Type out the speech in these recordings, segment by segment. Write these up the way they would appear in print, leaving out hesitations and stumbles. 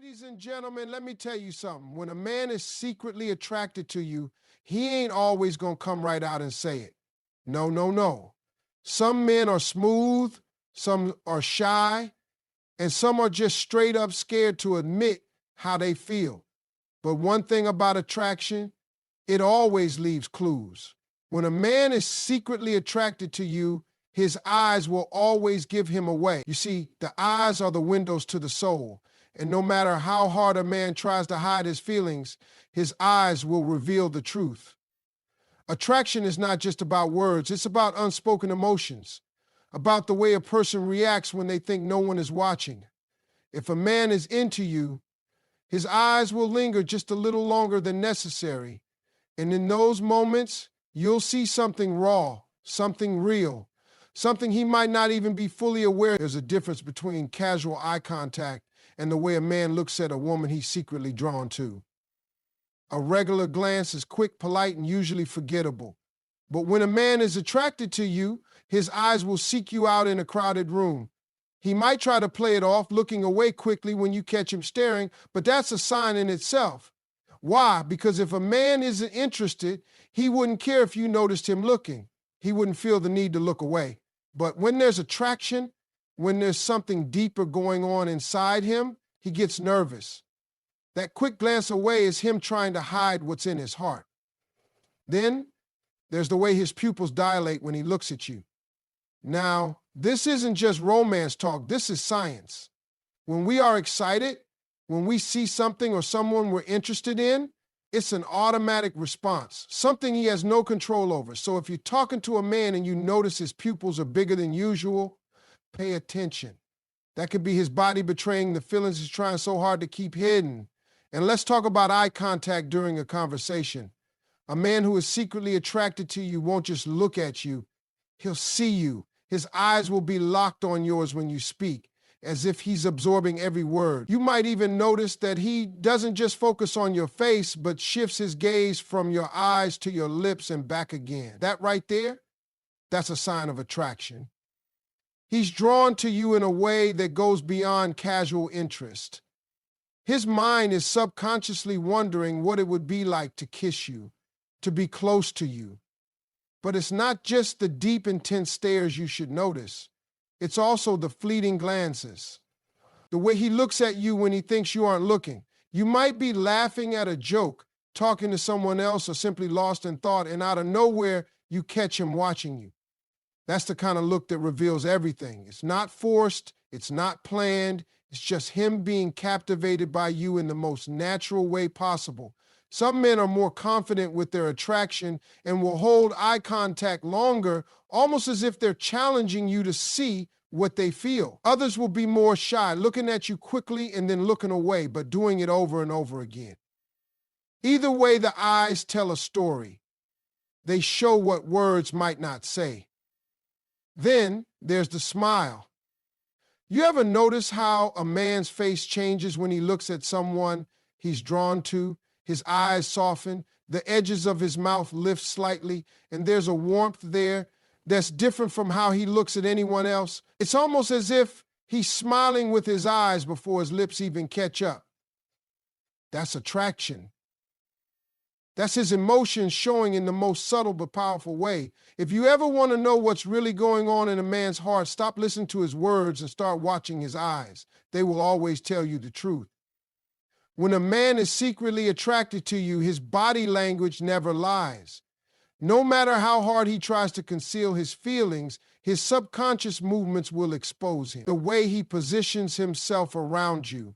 Ladies and gentlemen, let me tell you something. When a man is secretly attracted to you, he ain't always gonna come right out and say it. No, no, no. Some men are smooth, some are shy, and some are just straight up scared to admit how they feel. But one thing about attraction, it always leaves clues. When a man is secretly attracted to you, his eyes will always give him away. You see, the eyes are the windows to the soul. And no matter how hard a man tries to hide his feelings, his eyes will reveal the truth. Attraction is not just about words, it's about unspoken emotions, about the way a person reacts when they think no one is watching. If a man is into you, his eyes will linger just a little longer than necessary. And in those moments, you'll see something raw, something real, something he might not even be fully aware. There's a difference between casual eye contact and the way a man looks at a woman he's secretly drawn to. A regular glance is quick, polite, and usually forgettable. But when a man is attracted to you, his eyes will seek you out in a crowded room. He might try to play it off, looking away quickly when you catch him staring, but that's a sign in itself. Why? Because if a man isn't interested, he wouldn't care if you noticed him looking. He wouldn't feel the need to look away. But when there's attraction, when there's something deeper going on inside him, he gets nervous. That quick glance away is him trying to hide what's in his heart. Then there's the way his pupils dilate when he looks at you. Now, this isn't just romance talk, this is science. When we are excited, when we see something or someone we're interested in, it's an automatic response, something he has no control over. So if you're talking to a man and you notice his pupils are bigger than usual, pay attention. That could be his body betraying the feelings he's trying so hard to keep hidden. And let's talk about eye contact during a conversation. A man who is secretly attracted to you won't just look at you, he'll see you. His eyes will be locked on yours when you speak, as if he's absorbing every word. You might even notice that he doesn't just focus on your face, but shifts his gaze from your eyes to your lips and back again. That right there, that's a sign of attraction. He's drawn to you in a way that goes beyond casual interest. His mind is subconsciously wondering what it would be like to kiss you, to be close to you. But it's not just the deep, intense stares you should notice. It's also the fleeting glances. The way he looks at you when he thinks you aren't looking. You might be laughing at a joke, talking to someone else, or simply lost in thought, and out of nowhere, you catch him watching you. That's the kind of look that reveals everything. It's not forced, it's not planned, it's just him being captivated by you in the most natural way possible. Some men are more confident with their attraction and will hold eye contact longer, almost as if they're challenging you to see what they feel. Others will be more shy, looking at you quickly and then looking away, but doing it over and over again. Either way, the eyes tell a story. They show what words might not say. Then there's the smile. You ever notice how a man's face changes when he looks at someone he's drawn to? His eyes soften, the edges of his mouth lift slightly, and there's a warmth there that's different from how he looks at anyone else. It's almost as if he's smiling with his eyes before his lips even catch up. That's attraction. That's his emotions showing in the most subtle but powerful way. If you ever want to know what's really going on in a man's heart, stop listening to his words and start watching his eyes. They will always tell you the truth. When a man is secretly attracted to you, his body language never lies. No matter how hard he tries to conceal his feelings, his subconscious movements will expose him. The way he positions himself around you,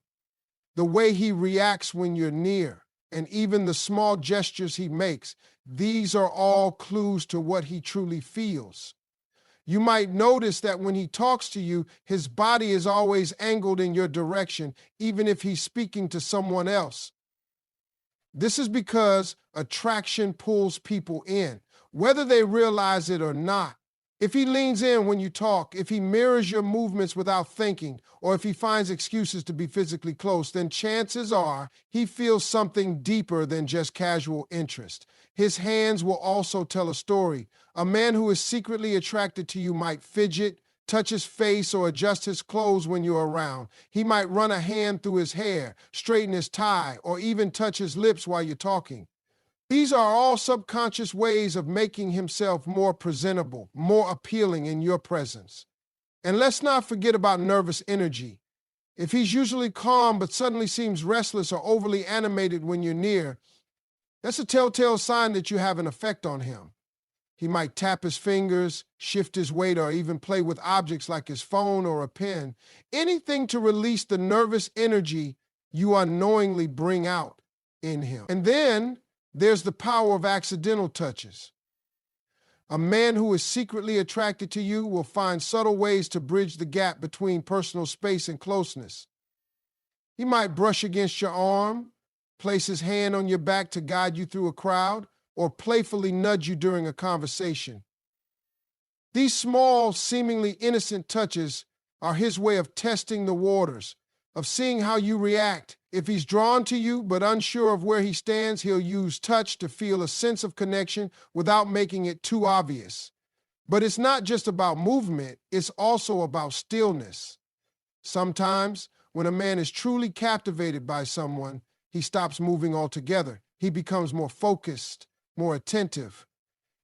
the way he reacts when you're near, and even the small gestures he makes, these are all clues to what he truly feels. You might notice that when he talks to you, his body is always angled in your direction, even if he's speaking to someone else. This is because attraction pulls people in, whether they realize it or not. If he leans in when you talk, if he mirrors your movements without thinking, or if he finds excuses to be physically close, then chances are he feels something deeper than just casual interest. His hands will also tell a story. A man who is secretly attracted to you might fidget, touch his face, or adjust his clothes when you're around. He might run a hand through his hair, straighten his tie, or even touch his lips while you're talking. These are all subconscious ways of making himself more presentable, more appealing in your presence. And let's not forget about nervous energy. If he's usually calm but suddenly seems restless or overly animated when you're near, that's a telltale sign that you have an effect on him. He might tap his fingers, shift his weight, or even play with objects like his phone or a pen, anything to release the nervous energy you unknowingly bring out in him. And then there's the power of accidental touches. A man who is secretly attracted to you will find subtle ways to bridge the gap between personal space and closeness. He might brush against your arm, place his hand on your back to guide you through a crowd, or playfully nudge you during a conversation. These small, seemingly innocent touches are his way of testing the waters, of seeing how you react. If he's drawn to you but unsure of where he stands, he'll use touch to feel a sense of connection without making it too obvious. But it's not just about movement, it's also about stillness. Sometimes, when a man is truly captivated by someone, he stops moving altogether. He becomes more focused, more attentive.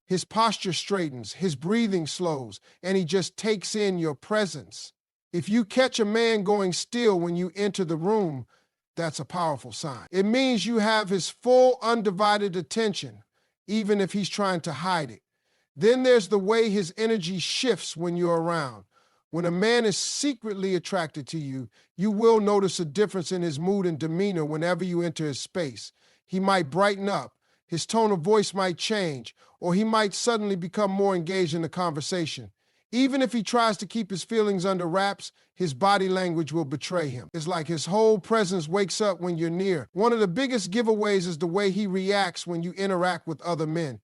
His posture straightens, his breathing slows, and he just takes in your presence. If you catch a man going still when you enter the room, that's a powerful sign. It means you have his full, undivided attention, even if he's trying to hide it. Then there's the way his energy shifts when you're around. When a man is secretly attracted to you, you will notice a difference in his mood and demeanor whenever you enter his space. He might brighten up, his tone of voice might change, or he might suddenly become more engaged in the conversation. Even if he tries to keep his feelings under wraps, his body language will betray him. It's like his whole presence wakes up when you're near. One of the biggest giveaways is the way he reacts when you interact with other men.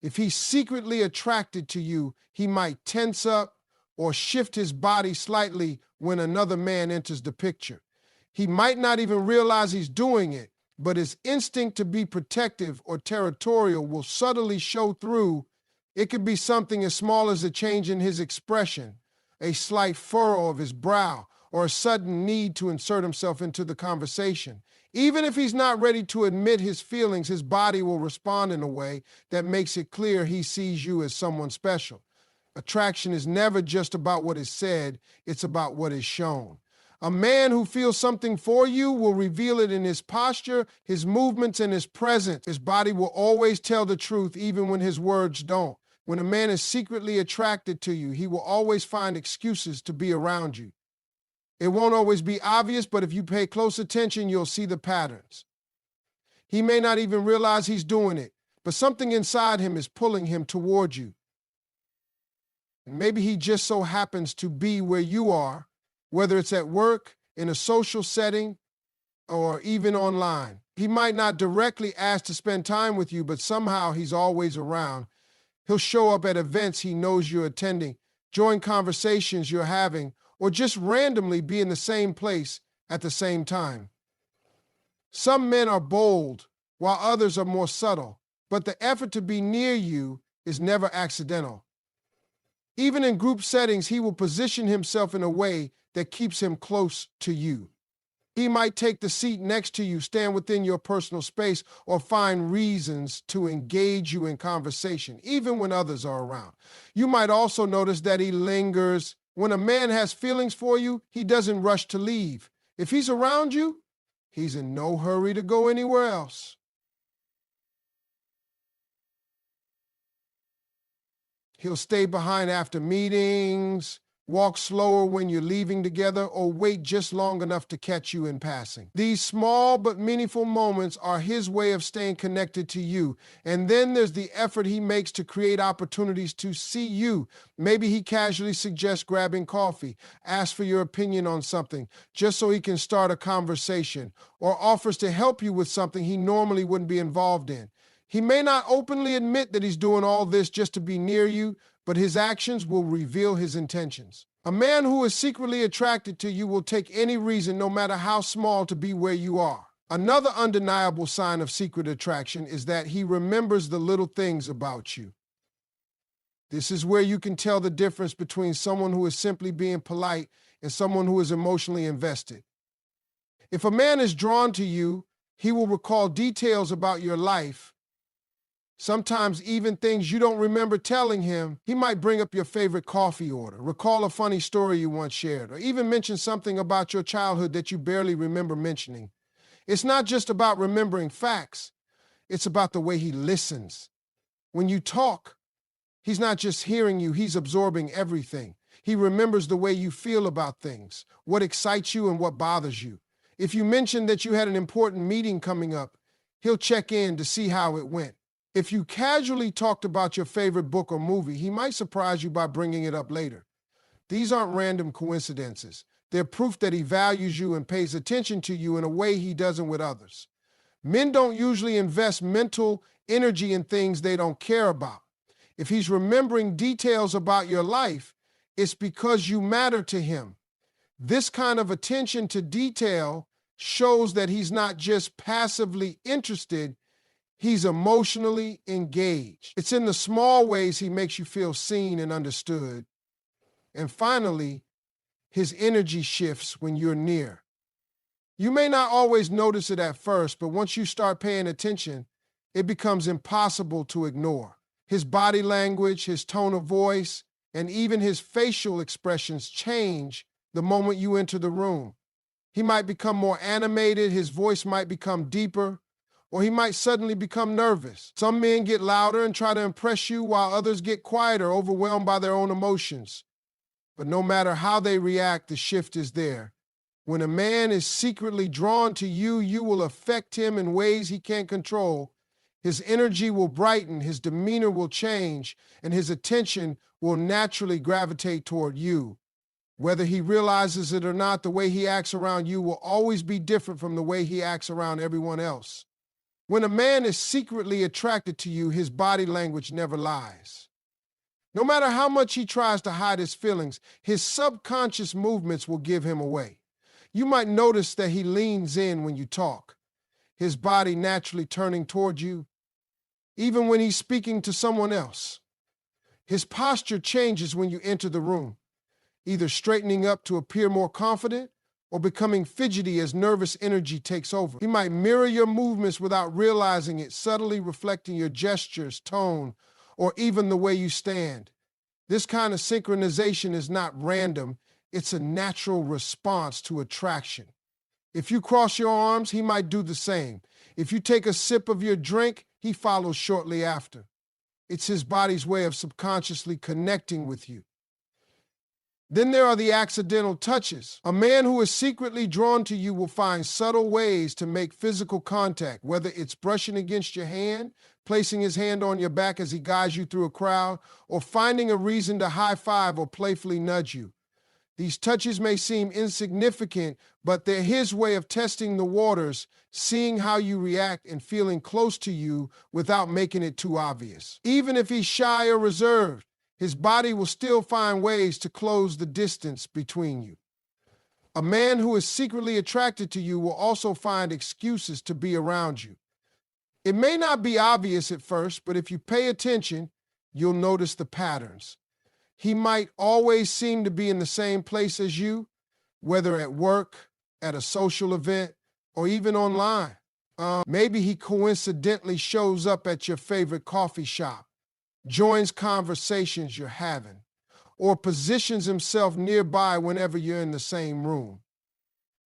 If he's secretly attracted to you, he might tense up or shift his body slightly when another man enters the picture. He might not even realize he's doing it, but his instinct to be protective or territorial will subtly show through. It could be something as small as a change in his expression, a slight furrow of his brow, or a sudden need to insert himself into the conversation. Even if he's not ready to admit his feelings, his body will respond in a way that makes it clear he sees you as someone special. Attraction is never just about what is said, it's about what is shown. A man who feels something for you will reveal it in his posture, his movements, and his presence. His body will always tell the truth even when his words don't. When a man is secretly attracted to you, he will always find excuses to be around you. It won't always be obvious, but if you pay close attention, you'll see the patterns. He may not even realize he's doing it, but something inside him is pulling him toward you. And maybe he just so happens to be where you are, whether it's at work, in a social setting, or even online. He might not directly ask to spend time with you, but somehow he's always around. He'll show up at events he knows you're attending, join conversations you're having, or just randomly be in the same place at the same time. Some men are bold, while others are more subtle, but the effort to be near you is never accidental. Even in group settings, he will position himself in a way that keeps him close to you. He might take the seat next to you, stand within your personal space, or find reasons to engage you in conversation, even when others are around. You might also notice that he lingers. When a man has feelings for you, he doesn't rush to leave. If he's around you, he's in no hurry to go anywhere else. He'll stay behind after meetings, walk slower when you're leaving together, or wait just long enough to catch you in passing. These small but meaningful moments are his way of staying connected to you. And then there's the effort he makes to create opportunities to see you. Maybe he casually suggests grabbing coffee, asks for your opinion on something, just so he can start a conversation, or offers to help you with something he normally wouldn't be involved in. He may not openly admit that he's doing all this just to be near you, but his actions will reveal his intentions. A man who is secretly attracted to you will take any reason, no matter how small, to be where you are. Another undeniable sign of secret attraction is that he remembers the little things about you. This is where you can tell the difference between someone who is simply being polite and someone who is emotionally invested. If a man is drawn to you, he will recall details about your life, sometimes even things you don't remember telling him. He might bring up your favorite coffee order, recall a funny story you once shared, or even mention something about your childhood that you barely remember mentioning. It's not just about remembering facts, it's about the way he listens. When you talk, he's not just hearing you, he's absorbing everything. He remembers the way you feel about things, what excites you and what bothers you. If you mention that you had an important meeting coming up, he'll check in to see how it went. If you casually talked about your favorite book or movie, he might surprise you by bringing it up later. These aren't random coincidences. They're proof that he values you and pays attention to you in a way he doesn't with others. Men don't usually invest mental energy in things they don't care about. If he's remembering details about your life, it's because you matter to him. This kind of attention to detail shows that he's not just passively interested, he's emotionally engaged. It's in the small ways he makes you feel seen and understood. And finally, his energy shifts when you're near. You may not always notice it at first, but once you start paying attention, it becomes impossible to ignore. His body language, his tone of voice, and even his facial expressions change the moment you enter the room. He might become more animated, his voice might become deeper, or he might suddenly become nervous. Some men get louder and try to impress you, while others get quieter, overwhelmed by their own emotions. But no matter how they react, the shift is there. When a man is secretly drawn to you, you will affect him in ways he can't control. His energy will brighten, his demeanor will change, and his attention will naturally gravitate toward you. Whether he realizes it or not, the way he acts around you will always be different from the way he acts around everyone else. When a man is secretly attracted to you, his body language never lies. No matter how much he tries to hide his feelings, his subconscious movements will give him away. You might notice that he leans in when you talk, his body naturally turning toward you, even when he's speaking to someone else. His posture changes when you enter the room, either straightening up to appear more confident or becoming fidgety as nervous energy takes over. He might mirror your movements without realizing it, subtly reflecting your gestures, tone, or even the way you stand. This kind of synchronization is not random, it's a natural response to attraction. If you cross your arms, he might do the same. If you take a sip of your drink, he follows shortly after. It's his body's way of subconsciously connecting with you. Then there are the accidental touches. A man who is secretly drawn to you will find subtle ways to make physical contact, whether it's brushing against your hand, placing his hand on your back as he guides you through a crowd, or finding a reason to high-five or playfully nudge you. These touches may seem insignificant, but they're his way of testing the waters, seeing how you react and feeling close to you without making it too obvious. Even if he's shy or reserved, his body will still find ways to close the distance between you. A man who is secretly attracted to you will also find excuses to be around you. It may not be obvious at first, but if you pay attention, you'll notice the patterns. He might always seem to be in the same place as you, whether at work, at a social event, or even online. Maybe he coincidentally shows up at your favorite coffee shop, joins conversations you're having, or positions himself nearby whenever you're in the same room.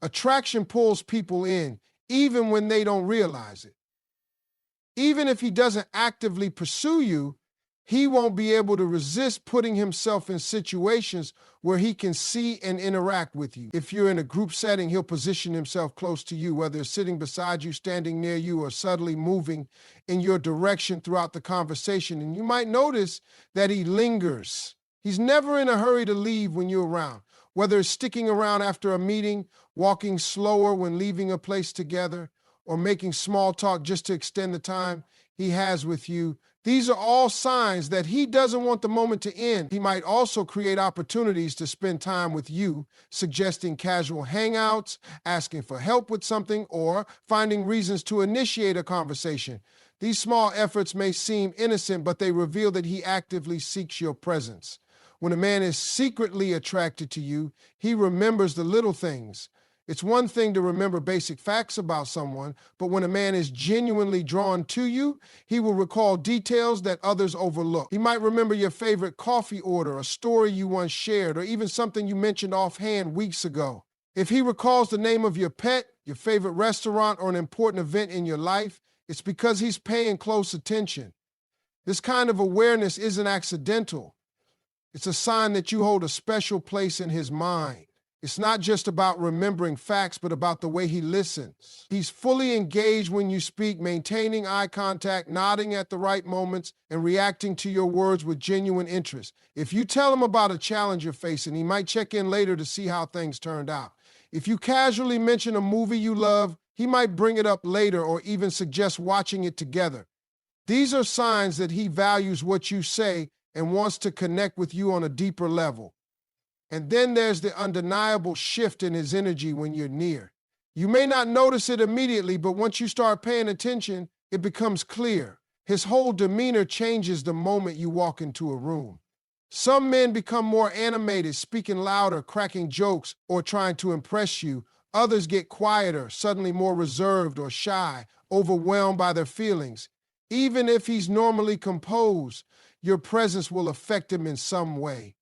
Attraction pulls people in, even when they don't realize it. Even if he doesn't actively pursue you, he won't be able to resist putting himself in situations where he can see and interact with you. If you're in a group setting, he'll position himself close to you, whether it's sitting beside you, standing near you, or subtly moving in your direction throughout the conversation. And you might notice that he lingers. He's never in a hurry to leave when you're around, whether it's sticking around after a meeting, walking slower when leaving a place together, or making small talk just to extend the time he has with you. These are all signs that he doesn't want the moment to end. He might also create opportunities to spend time with you, suggesting casual hangouts, asking for help with something, or finding reasons to initiate a conversation. These small efforts may seem innocent, but they reveal that he actively seeks your presence. When a man is secretly attracted to you, he remembers the little things. It's one thing to remember basic facts about someone, but when a man is genuinely drawn to you, he will recall details that others overlook. He might remember your favorite coffee order, a story you once shared, or even something you mentioned offhand weeks ago. If he recalls the name of your pet, your favorite restaurant, or an important event in your life, it's because he's paying close attention. This kind of awareness isn't accidental. It's a sign that you hold a special place in his mind. It's not just about remembering facts, but about the way he listens. He's fully engaged when you speak, maintaining eye contact, nodding at the right moments, and reacting to your words with genuine interest. If you tell him about a challenge you're facing, he might check in later to see how things turned out. If you casually mention a movie you love, he might bring it up later or even suggest watching it together. These are signs that he values what you say and wants to connect with you on a deeper level. And then there's the undeniable shift in his energy when you're near. You may not notice it immediately, but once you start paying attention, it becomes clear. His whole demeanor changes the moment you walk into a room. Some men become more animated, speaking louder, cracking jokes, or trying to impress you. Others get quieter, suddenly more reserved or shy, overwhelmed by their feelings. Even if he's normally composed, your presence will affect him in some way.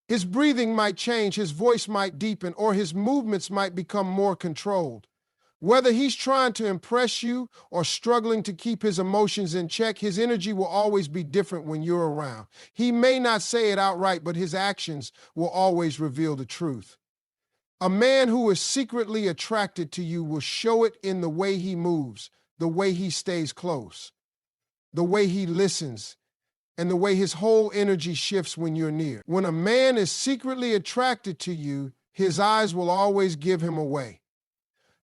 His breathing might change, his voice might deepen, or his movements might become more controlled. Whether he's trying to impress you or struggling to keep his emotions in check, his energy will always be different when you're around. He may not say it outright, but his actions will always reveal the truth. A man who is secretly attracted to you will show it in the way he moves, the way he stays close, the way he listens, and the way his whole energy shifts when you're near. When a man is secretly attracted to you, his eyes will always give him away.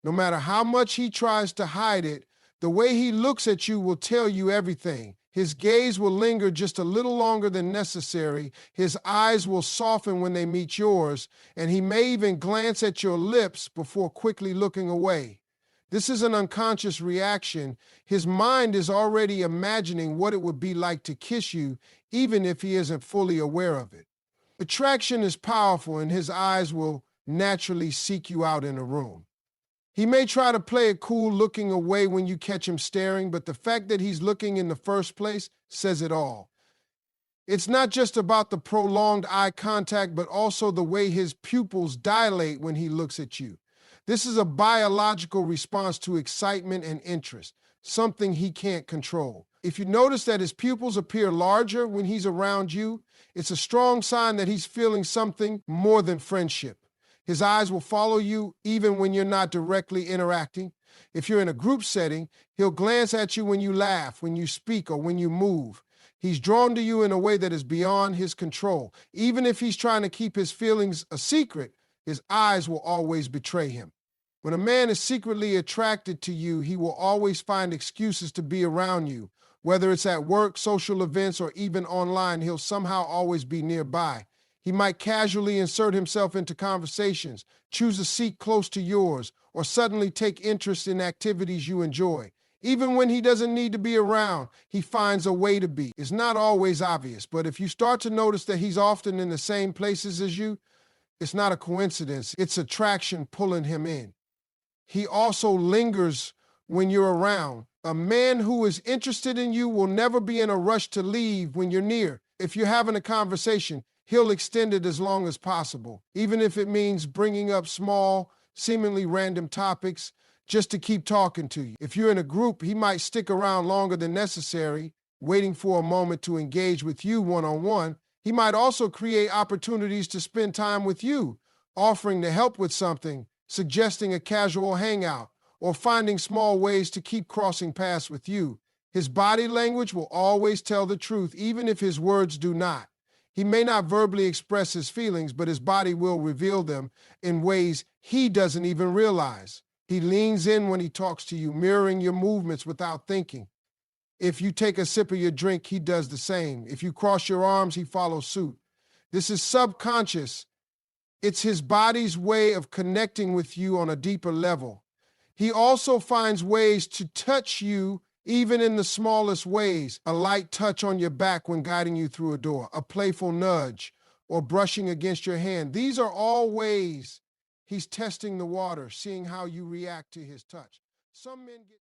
No matter how much he tries to hide it, the way he looks at you will tell you everything. His gaze will linger just a little longer than necessary. His eyes will soften when they meet yours, and he may even glance at your lips before quickly looking away. This is an unconscious reaction. His mind is already imagining what it would be like to kiss you, even if he isn't fully aware of it. Attraction is powerful, and his eyes will naturally seek you out in a room. He may try to play it cool looking away when you catch him staring, but the fact that he's looking in the first place says it all. It's not just about the prolonged eye contact, but also the way his pupils dilate when he looks at you. This is a biological response to excitement and interest, something he can't control. If you notice that his pupils appear larger when he's around you, it's a strong sign that he's feeling something more than friendship. His eyes will follow you even when you're not directly interacting. If you're in a group setting, he'll glance at you when you laugh, when you speak, or when you move. He's drawn to you in a way that is beyond his control. Even if he's trying to keep his feelings a secret, his eyes will always betray him. When a man is secretly attracted to you, he will always find excuses to be around you. Whether it's at work, social events, or even online, he'll somehow always be nearby. He might casually insert himself into conversations, choose a seat close to yours, or suddenly take interest in activities you enjoy. Even when he doesn't need to be around, he finds a way to be. It's not always obvious, but if you start to notice that he's often in the same places as you, it's not a coincidence. It's attraction pulling him in. He also lingers when you're around. A man who is interested in you will never be in a rush to leave when you're near. If you're having a conversation, he'll extend it as long as possible, even if it means bringing up small, seemingly random topics just to keep talking to you. If you're in a group, he might stick around longer than necessary, waiting for a moment to engage with you one-on-one. He might also create opportunities to spend time with you, offering to help with something, suggesting a casual hangout, or finding small ways to keep crossing paths with you. His body language will always tell the truth, even if his words do not. He may not verbally express his feelings, but his body will reveal them in ways he doesn't even realize. He leans in when he talks to you, mirroring your movements without thinking. If you take a sip of your drink, he does the same. If you cross your arms, he follows suit. This is subconscious. It's his body's way of connecting with you on a deeper level. He also finds ways to touch you even in the smallest ways. A light touch on your back when guiding you through a door, a playful nudge, or brushing against your hand. These are all ways he's testing the water, seeing how you react to his touch. Some men get